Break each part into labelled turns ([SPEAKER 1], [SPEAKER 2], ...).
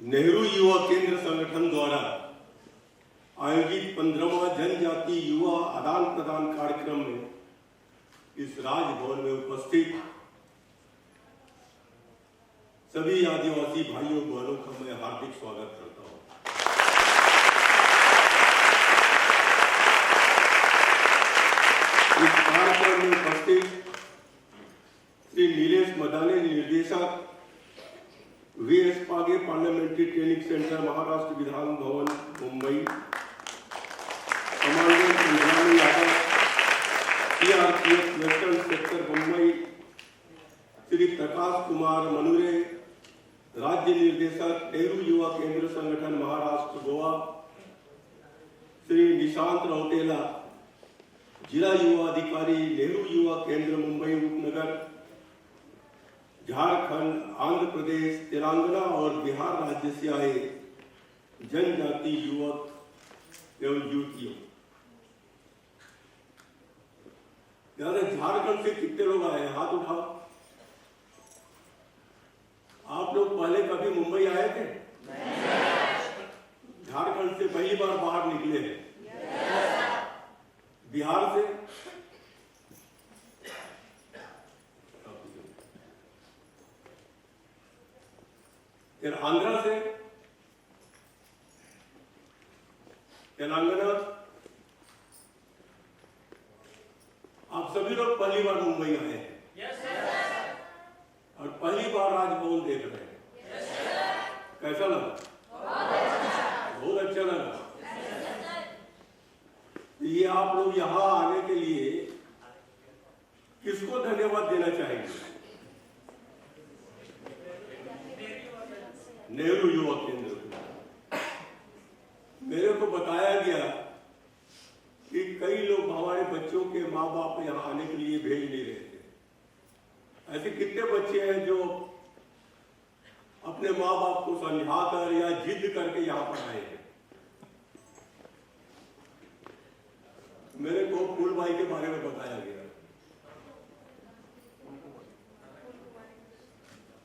[SPEAKER 1] नेहरू युवा केंद्र संगठन द्वारा आयोजित 15वां जनजातीय युवा आदान प्रदान कार्यक्रम में इस राजभवन में उपस्थित सभी आदिवासी भाइयों बहनों का मैं हार्दिक स्वागत करता हूं। इस कार्यक्रम में उपस्थित श्री नीलेश मदाने, निर्देशक वीएस पागे parliamentary training centre, Maharashtra Vidhan Bhavan, Mumbai, commandant Indrani Yadav, CRPF western sector, Mumbai, Shri Prakash Kumar Manure, राज्य निर्देशक नेहरू युवा केंद्र संगठन महाराष्ट्र गोवा, श्री निशांत रौतेला, जिला युवा अधिकारी नेहरू युवा केंद्र मुंबई उपनगर, झारखंड, आंध्र प्रदेश, तेलंगाना और बिहार राज्य से आए जनजाति युवक एवं युवतियों। झारखंड से कितने लोग आए? हाथ उठाओ। आप लोग पहले कभी मुंबई आए थे? झारखंड से पहली बार बाहर निकले हैं? बिहार से? फिर आंध्र से, तेलंगाना? आप सभी लोग पहली बार मुंबई आए हैं? और पहली बार राजभवन देख रहे हैं। कैसा लगा? बहुत अच्छा लगा। ये आप लोग यहाँ आने के लिए किसको धन्यवाद देना चाहेंगे? नेहरू युवा केंद्र को। मेरे को बताया गया कि कई लोग हमारे बच्चों के माँ बाप यहाँ आने के लिए भेज नहीं रहे थे। ऐसे कितने बच्चे हैं जो अपने माँ बाप को समझाकर या जिद करके यहाँ पर आए हैं? मेरे को फूल भाई के बारे में बताया गया।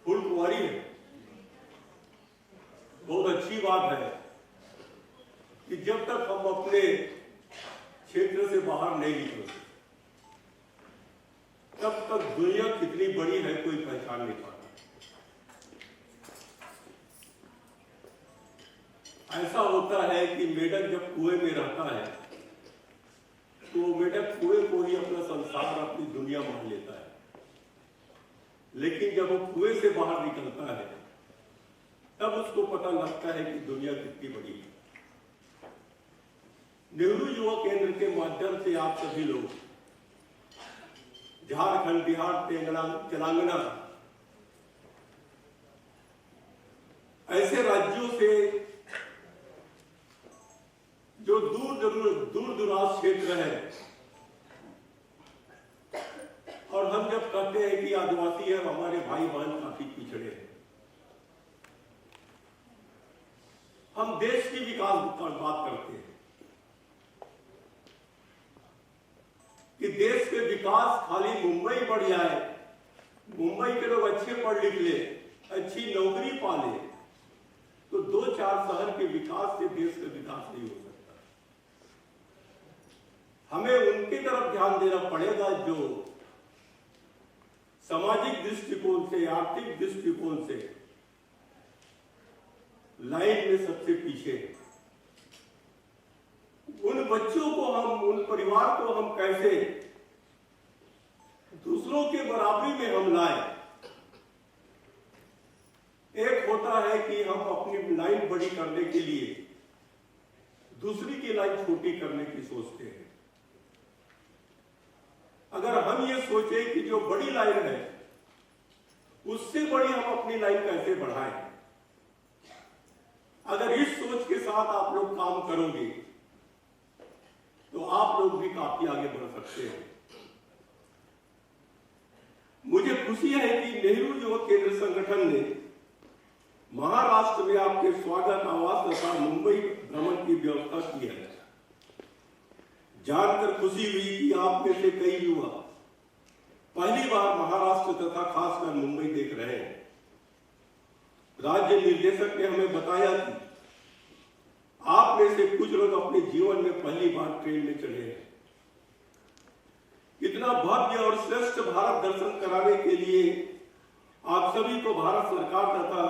[SPEAKER 1] फूल कुंवारी है। बहुत अच्छी बात है कि जब तक हम अपने क्षेत्र से बाहर नहीं निकलते तब तक दुनिया कितनी बड़ी है कोई पहचान नहीं पाता। ऐसा होता है कि मेढक जब कुएं में रहता है तो मेढक कुएं को ही अपना संसार, अपनी दुनिया मान लेता है, लेकिन जब वो कुएं से बाहर निकलता है तब उसको पता लगता है कि दुनिया कितनी बड़ी है। नेहरू युवा केंद्र के माध्यम से आप सभी लोग झारखंड, बिहार, तेलंगाना ऐसे राज्यों से जो दूर दराज क्षेत्र है, और हम जब कहते हैं कि आदिवासी है, हमारे भाई बहन काफी पिछड़े हैं। हम देश की विकास की बात करते हैं कि देश के विकास खाली मुंबई बढ़ जाए, मुंबई के लोग अच्छे पढ़ लिख ले, अच्छी नौकरी पा ले, तो 2-4 शहर के विकास से देश का विकास नहीं हो सकता। हमें उनकी तरफ ध्यान देना पड़ेगा जो सामाजिक दृष्टिकोण से, आर्थिक दृष्टिकोण से लाइन में सबसे पीछे है। उन बच्चों को हम, उन परिवार को हम कैसे दूसरों के बराबरी में हम लाएं। एक होता है कि हम अपनी लाइन बड़ी करने के लिए दूसरी की लाइन छोटी करने की सोचते हैं। अगर हम ये सोचे कि जो बड़ी लाइन है उससे बड़ी हम अपनी लाइन कैसे बढ़ाएं, अगर इस सोच के साथ आप लोग काम करोगे तो आप लोग भी काफी आगे बढ़ सकते हैं। मुझे खुशी है कि नेहरू युवा केंद्र संगठन ने महाराष्ट्र में आपके स्वागत, आवास तथा मुंबई भ्रमण की व्यवस्था की है। जानकर खुशी हुई कि आप में से कई युवा पहली बार महाराष्ट्र तथा खासकर मुंबई देख रहे हैं। राज्य निर्देशक ने हमें बताया कि आप में से कुछ लोग अपने जीवन में पहली बार ट्रेन में चढ़े हैं। इतना भव्य और श्रेष्ठ भारत दर्शन कराने के लिए आप सभी को भारत सरकार तथा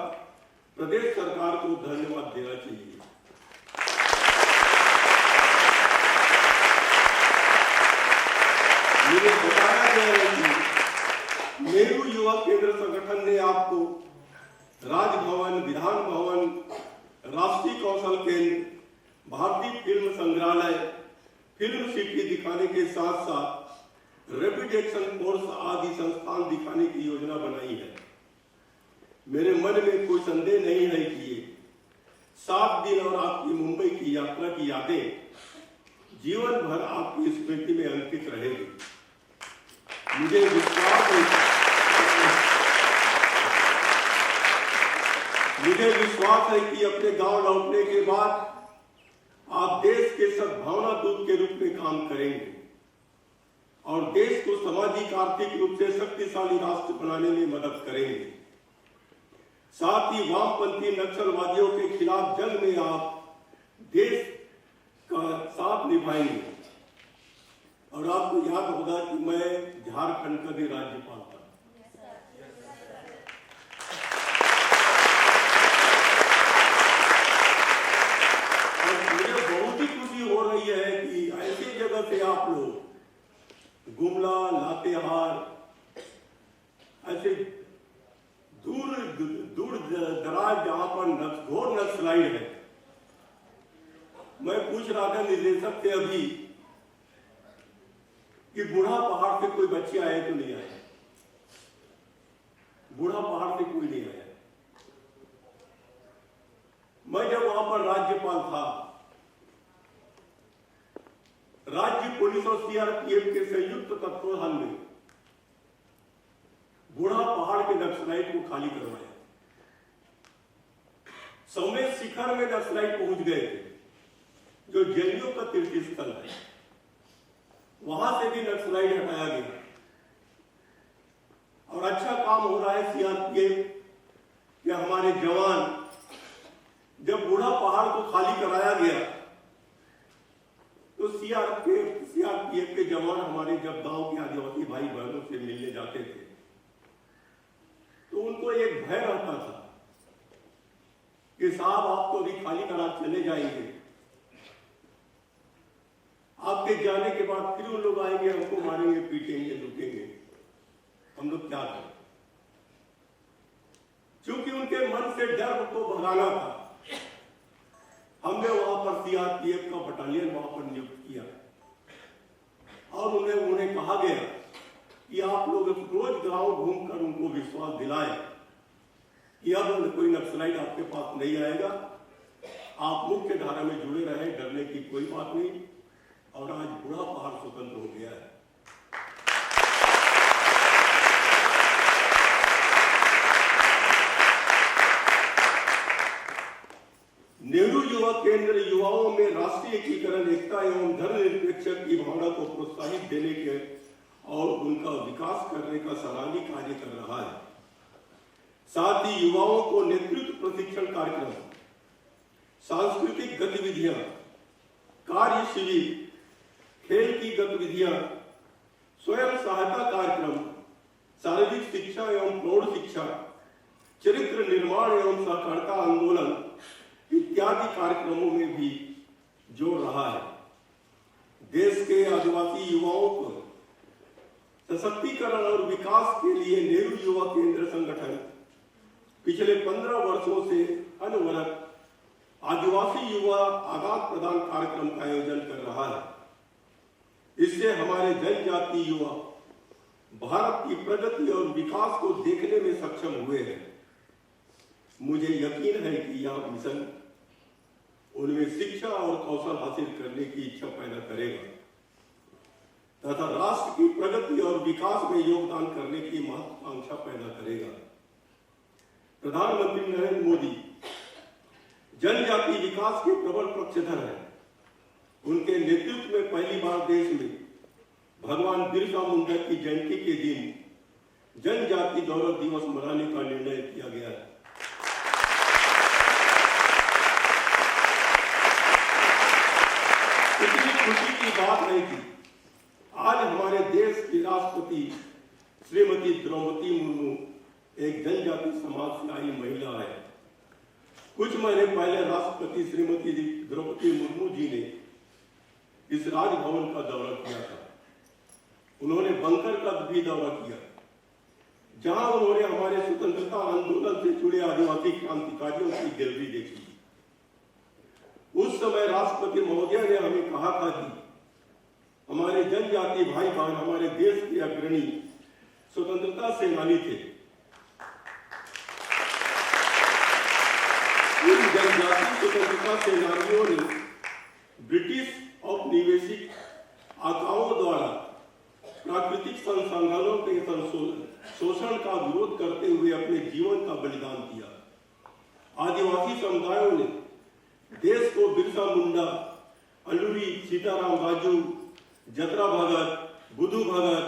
[SPEAKER 1] प्रदेश सरकार को धन्यवाद देना चाहिए। मुझे बताया गया है कि नेहरू युवा केंद्र संगठन ने आपको राजभवन, विधान भवन, राष्ट्रीय कौशल केंद्र, भारतीय फिल्म संग्रहालय, फिल्म सिटी दिखाने के साथ साथ रैपिड एक्शन फोर्स आदि संस्थान दिखाने की योजना बनाई है। मेरे मन में कोई संदेह नहीं है कि ये 7 दिन और आपकी मुंबई की यात्रा की यादें जीवन भर आपकी स्मृति में अंकित रहेगी। मुझे विश्वास है कि अपने गांव लौटने के बाद आप देश के सद्भावना दूत के रूप में काम करेंगे और देश को सामाजिक आर्थिक रूप से शक्तिशाली राष्ट्र बनाने में मदद करेंगे। साथ ही वामपंथी नक्सलवादियों के खिलाफ जंग में आप देश का साथ निभाएंगे। और आपको याद होगा कि मैं झारखंड का भी राज्यपाल था। और मुझे बहुत ही खुशी हो रही है कि ऐसी जगह से आप लोग गुमला, लातेहार, ऐसे दूर दराज जहां पर घोर नक्सलाइट है। मैं पूछ रहा था निर्देशक से अभी कि बूढ़ा पहाड़ से कोई बच्चे आए तो नहीं आए। बूढ़ा पहाड़ से कोई नहीं आया। मैं जब वहां पर राज्यपाल था, राज्य पुलिस और सीआरपीएफ के संयुक्त तत्वाधान में बूढ़ा पहाड़ के नक्सलाइट को खाली करवाया। समेत शिखर में नक्सलाइट पहुंच गए थे, जो जैनियों का तीर्थ स्थल है। वहां से भी नक्सलाइट हटाया गया और अच्छा काम हो रहा है सीआरपीएफ के हमारे जवान। जब बूढ़ा पहाड़ को खाली कराया गया तो सीआरपीएफ के जवान हमारे जब गांव के आदिवासी भाई बहनों से मिलने जाते थे तो उनको एक भय रहता था कि साहब आप तो अभी खाली करा चले जाएंगे, आपके जाने के बाद फिर उन लोग आएंगे, हमको मारेंगे, पीटेंगे, लूटेंगे, हम लोग क्या करें। क्योंकि उनके मन से डर को भगाना था, हमने वहां पर सीआरपीएफ का बटालियन वहां पर नियुक्त किया और उन्हें कहा गया कि आप लोग रोज गांव घूमकर उनको विश्वास दिलाएं कि अब कोई नक्सलाइट आपके पास नहीं आएगा, आप मुख्य धारा में जुड़े रहे, डरने की कोई बात नहीं। और आज बूढ़ा पहाड़ स्वतंत्र हो गया है। नेहरू युवा केंद्र युवाओं में राष्ट्रीय एकीकरण, एकता एवं धर्मनिरपेक्षता की भावना को प्रोत्साहित देने के और उनका विकास करने का सराहनीय कार्य कर रहा है। साथ ही युवाओं को नेतृत्व प्रशिक्षण कार्यक्रम, सांस्कृतिक गतिविधियां, कार्य शिविर, खेल की गतिविधियां, स्वयं सहायता कार्यक्रम, शारीरिक शिक्षा एवं प्रौढ़ शिक्षा, चरित्र निर्माण एवं सहकारिता आंदोलन इत्यादि कार्यक्रमों में भी जोड़ रहा है। देश के आदिवासी युवाओं को सशक्तिकरण और विकास के लिए नेहरू युवा केंद्र संगठन पिछले 15 वर्षों से अनवरत आदिवासी युवा आदान प्रदान कार्यक्रम का आयोजन कर रहा है। इससे हमारे जनजाति युवा भारत की प्रगति और विकास को देखने में सक्षम हुए हैं। मुझे यकीन है कि यह मिशन उनमें शिक्षा और कौशल हासिल करने की इच्छा पैदा करेगा तथा राष्ट्र की प्रगति और विकास में योगदान करने की महत्वाकांक्षा पैदा करेगा। प्रधानमंत्री नरेंद्र मोदी जनजाति विकास के प्रबल पक्षधर हैं। उनके नेतृत्व में पहली बार देश में भगवान बिरसा मुंडा की जयंती के दिन जनजाति गौरव दिवस मनाने का निर्णय किया गया है। बात है कि आज हमारे देश की राष्ट्रपति श्रीमती द्रौपदी मुर्मू एक जनजाति समाज से आई महिला है। कुछ महीने पहले राष्ट्रपति श्रीमती द्रौपदी मुर्मू जी ने इस राजभवन का दौरा किया था। उन्होंने बंकर का भी दौरा किया, जहां उन्होंने हमारे स्वतंत्रता आंदोलन से जुड़े आदिवासी क्रांतिकारियों की गैलरी देखी। उस समय राष्ट्रपति महोदय ने हमें कहा था कि हमारे जनजाति भाई बहन हमारे देश के अग्रणी स्वतंत्रता सेनानी थे। इन जनजाति स्वतंत्रता सेनानियों ने ब्रिटिश औपनिवेशिक आकाओं द्वारा प्राकृतिक संसाधनों के शोषण का विरोध करते हुए अपने जीवन का बलिदान दिया। आदिवासी समुदायों ने देश को बिरसा मुंडा, अलूरी सीताराम राजू, जतरा भगत, बुधू भगत,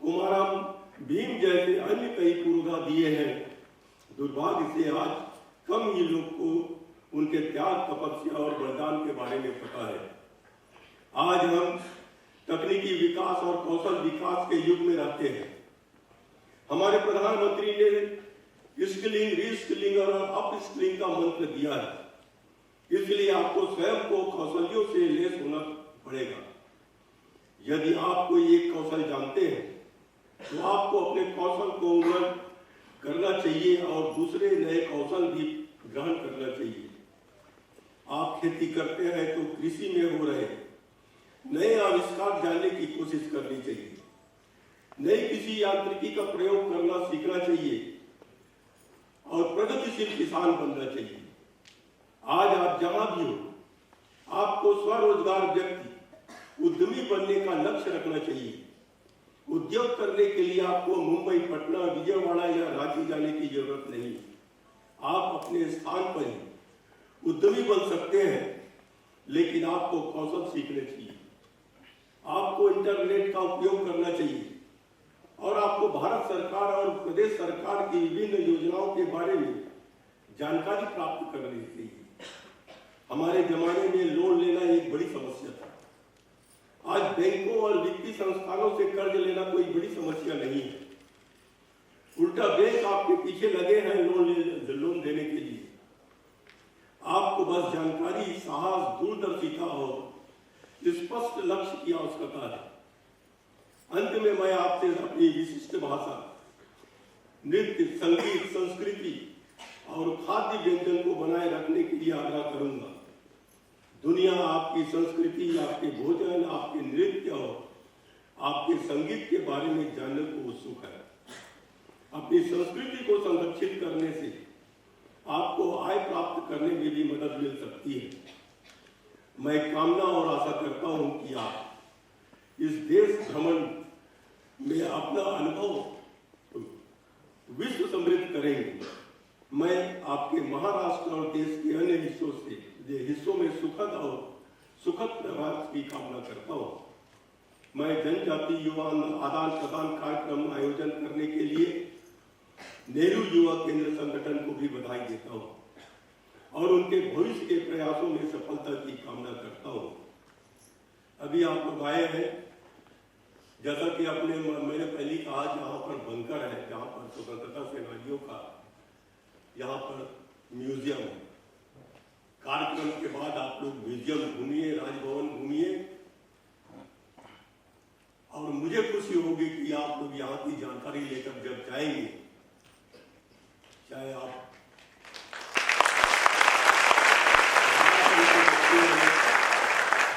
[SPEAKER 1] कुमाराम भीम जैसे अन्य कई पुरोधा दिए हैं। दुर्भाग्य से आज कम ही लोग को उनके त्याग, तपस्या और बलिदान के बारे में पता है। आज हम तकनीकी विकास और कौशल विकास के युग में रहते हैं। हमारे प्रधानमंत्री ने स्किलिंग, रीस्किलिंग और अपस्किलिंग का मंत्र दिया है। इसलिए आपको स्वयं को कौशल्यों से लैस होना पड़ेगा। यदि आप कोई एक कौशल जानते हैं तो आपको अपने कौशल को उन्नत करना चाहिए और दूसरे नए कौशल भी ग्रहण करना चाहिए। आप खेती करते हैं तो कृषि में हो रहे नए आविष्कार जानने की कोशिश करनी चाहिए। नई किसी यांत्रिकी का प्रयोग करना सीखना चाहिए और प्रगतिशील किसान बनना चाहिए। आज आप जहां भी हो, आपको स्वरोजगार व्यक्ति, उद्यमी बनने का लक्ष्य रखना चाहिए। उद्योग करने के लिए आपको मुंबई, पटना, विजयवाड़ा या रांची जाने की जरूरत नहीं। आप अपने स्थान पर ही उद्यमी बन सकते हैं, लेकिन आपको कौशल सीखने चाहिए। आपको इंटरनेट का उपयोग करना चाहिए और आपको भारत सरकार और प्रदेश सरकार की विभिन्न योजनाओं के बारे में जानकारी प्राप्त करनी चाहिए। हमारे जमाने में लोन लेना एक बड़ी समस्या था। आज बैंकों और वित्तीय संस्थानों से कर्ज लेना कोई बड़ी समस्या नहीं है। उल्टा बैंक आपके पीछे लगे हैं लोन देने के लिए। आपको बस जानकारी, साहस, दूरदर्शिता और स्पष्ट लक्ष्य की आवश्यकता है। अंत में मैं आपसे अपनी विशिष्ट भाषा, नृत्य, संगीत, संस्कृति और खाद्य व्यंजन को बनाए रखने के लिए आग्रह करूंगा। दुनिया आपकी संस्कृति, आपके भोजन, आपके नृत्य और आपके संगीत के बारे में जानने को उत्सुक है। अपनी संस्कृति को संरक्षित करने से आपको आय प्राप्त करने में भी मदद मिल सकती है। मैं कामना और आशा करता हूं कि आप इस देश भ्रमण में अपना अनुभव विश्व समृद्ध करेंगे। मैं आपके महाराष्ट्र और देश के अन्य हिस्सों में सुखद प्रवास की कामना करता हूं। मैं जनजाति युवा आदान प्रदान कार्यक्रम आयोजन करने के लिए नेहरू युवा केंद्र संगठन को भी बधाई देता हूं और उनके भविष्य के प्रयासों में सफलता की कामना करता हूं। अभी आप लोग आए हैं, जैसा कि मैंने पहले कहा, जहां पर बंकर है, जहां पर स्वतंत्रता सेनानियों का यहाँ पर म्यूजियम है। कार्यक्रम के बाद आप लोग म्यूजियम घूमिए, राजभवन घूमिए और मुझे खुशी होगी कि आप लोग यहाँ की जानकारी लेकर जब जाएंगे, चाहे आप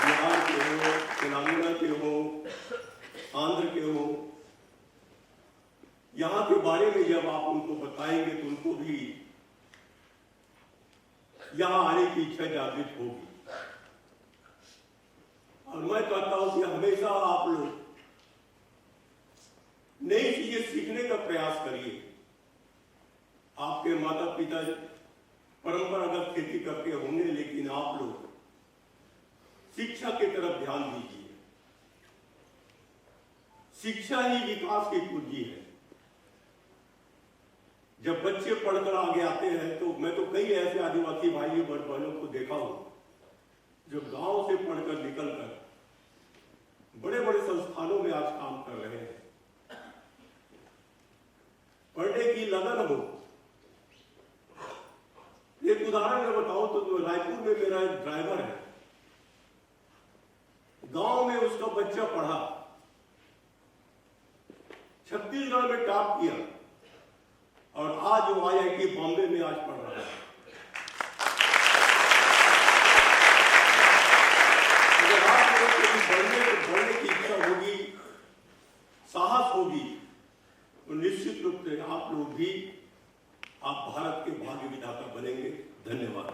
[SPEAKER 1] बिहार के हो, तेलंगाना के हो, आंध्र के हो, यहाँ के बारे में जब आप उनको बताएंगे तो उनको भी यहाँ आने की इच्छा जागृत होगी। और मैं कहता हूं कि हमेशा आप लोग नई चीजें सीखने का प्रयास करिए। आपके माता पिता परंपरागत खेती करते होंगे, लेकिन आप लोग शिक्षा की तरफ ध्यान दीजिए। शिक्षा ही विकास की कुंजी है। जब बच्चे पढ़कर आगे आते हैं तो मैं तो कई ऐसे आदिवासी भाइयों बहनों को देखा हूं जो गांव से पढ़कर निकलकर बड़े बड़े संस्थानों में आज काम कर रहे हैं। पढ़ने की लगन हो। एक उदाहरण मैं बताऊं तो रायपुर में मेरा एक ड्राइवर है, गांव में उसका बच्चा पढ़ा, छत्तीसगढ़ में टॉप किया और आज वो IIT बॉम्बे में आज पढ़ रहा है। अगर आप लोगों को बढ़ने की इच्छा होगी, साहस होगी, तो निश्चित रूप से आप लोग भी आप भारत के भाग्य विधाता बनेंगे। धन्यवाद।